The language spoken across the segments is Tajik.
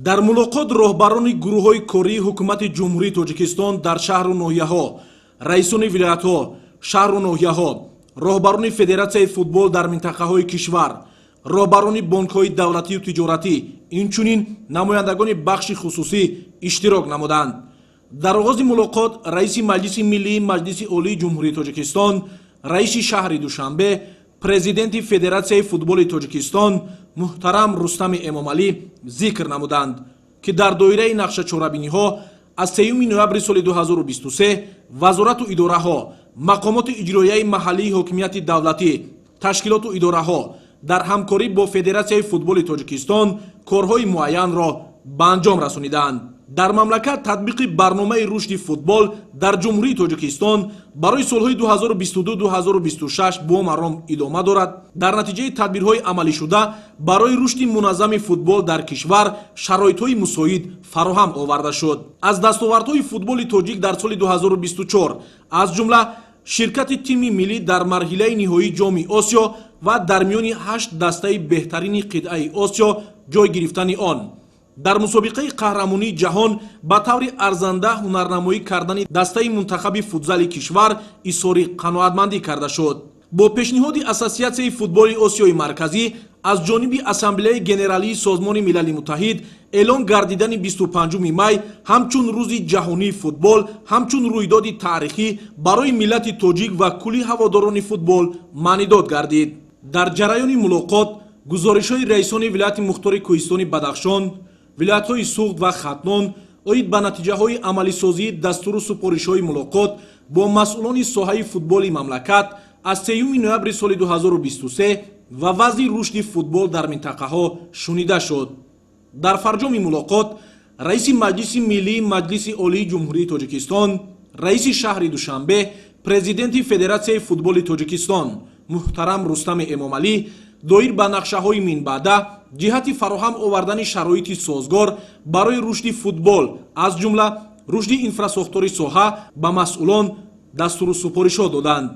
дар мулоқот роҳбарони гурӯҳҳои кории ҳукумати ҷумҳурии тоҷикистон дар шаҳру ноҳияҳо, раисони вилоятҳо, шаҳру ноҳияҳо, роҳбарони федератсияи футбол дар минтақаҳои кишвар, роҳбарони бонкҳои давлатию тиҷоратӣ, инчунин намояндагони бахши хусусӣ иштирок намуданд. дар оғози мулоқот раиси маҷлиси миллии маҷлиси олии ҷумҳурии тоҷикистон, раиси шаҳри душанбе, президенти федератсияи футболи тоҷикистон муҳтарам Рустами Эмомалӣ зикр намуданд, ки дар доираи нақшачорабиниҳо аз 3 ноябри соли 2023 вазорату идораҳо, мақомоти иҷроияи маҳаллии ҳокимияти давлатӣ, ташкилоту идораҳо дар ҳамкорӣ бо федератсияи футболи тоҷикистон корҳои муайянро ба анҷом расониданд. дар мамлакат татбиқи барномаи рушди футбол дар ҷумҳурии тоҷикистон барои солҳои 2022-2026 бо маром идома дорад. дар натиҷаи тадбирҳои амалишуда барои рушди муназзами футбол дар кишвар шароитҳои мусоид фароҳам оварда шуд. аз дастовардҳои футболи тоҷик дар соли 2024 аз ҷумла ширкати тими миллӣ дар марҳилаи ниҳоии ҷоми осиё ва дар миёни 8 дастаи беҳтарини қитъаи осиё ҷой гирифтани он, дар мусобиқаи қаҳрамонии ҷаҳон ба таври арзанда ҳунарнамоӣ кардани дастаи мунтахаби футзали кишвар изҳори қаноатмандӣ карда шуд. бо пешниҳоди ассотсиатсияи футболи осиёи марказӣ аз ҷониби ассамблеяи генералии созмони милали муттаҳид эълон гардидани 25 май ҳамчун рӯзи ҷаҳонии футбол ҳамчун рӯйдоди таърихӣ барои миллати тоҷик ва кулли ҳаводорони футбол маънидод гардид. дар ҷараёни мулоқот гузоришҳои раисони вилояти мухтори кӯҳистони Бадахшон, вилоятҳои Суғд ва Хатнон оид ба натиҷаҳои амалисозии дастуру супоришҳои мулоқот бо масъулони соҳаи футболи мамлакат аз 3 ноябри соли 2023 ва вазъи рушди футбол дар минтақаҳо шунида шуд. дар фарҷоми мулоқот раиси маҷлиси миллии маҷлиси олии ҷумҳурии тоҷикистон, раиси шаҳри душанбе, президенти федератсияи футболи тоҷикистон муҳтарам Рустами Эмомалӣ доир ба нақшаҳои минбаъда ҷиҳати фароҳам овардани шароити созгор барои рушди футбол аз ҷумла рушди инфрасохтори соҳа ба масъулон дастуру супоришҳо доданд.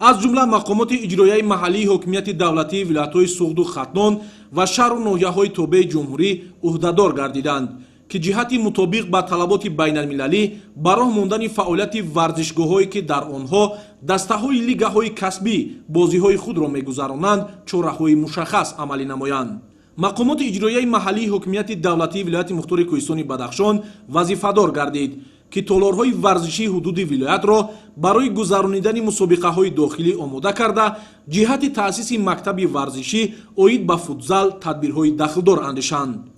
аз ҷумла мақомоти иҷроияи маҳаллии ҳокимияти давлатии вилоятҳои Суғду Хатнон ва шаҳру ноҳияҳои тобеи ҷумҳурӣ ӯҳдадор гардиданд, ки ҷиҳати мутобиқ ба талаботи байналмилалӣ ба роҳ мондани фаъолияти варзишгоҳҳое ки дар онҳо дастаҳои лигаҳои касбӣ бозиҳои худро мегузаронанд чораҳои мушаххас амалӣ намоянд. мақомоти иҷроияи маҳаллии ҳокимияти давлатии вилояти мухтори кӯҳистони Бадахшон вазифадор гардид, ки толорҳои варзишии ҳудуди вилоятро барои гузаронидани мусобиқаҳои дохилӣ омода карда ҷиҳати таъсиси мактаби варзишӣ оид ба футзал тадбирҳои дахлдор андешанд.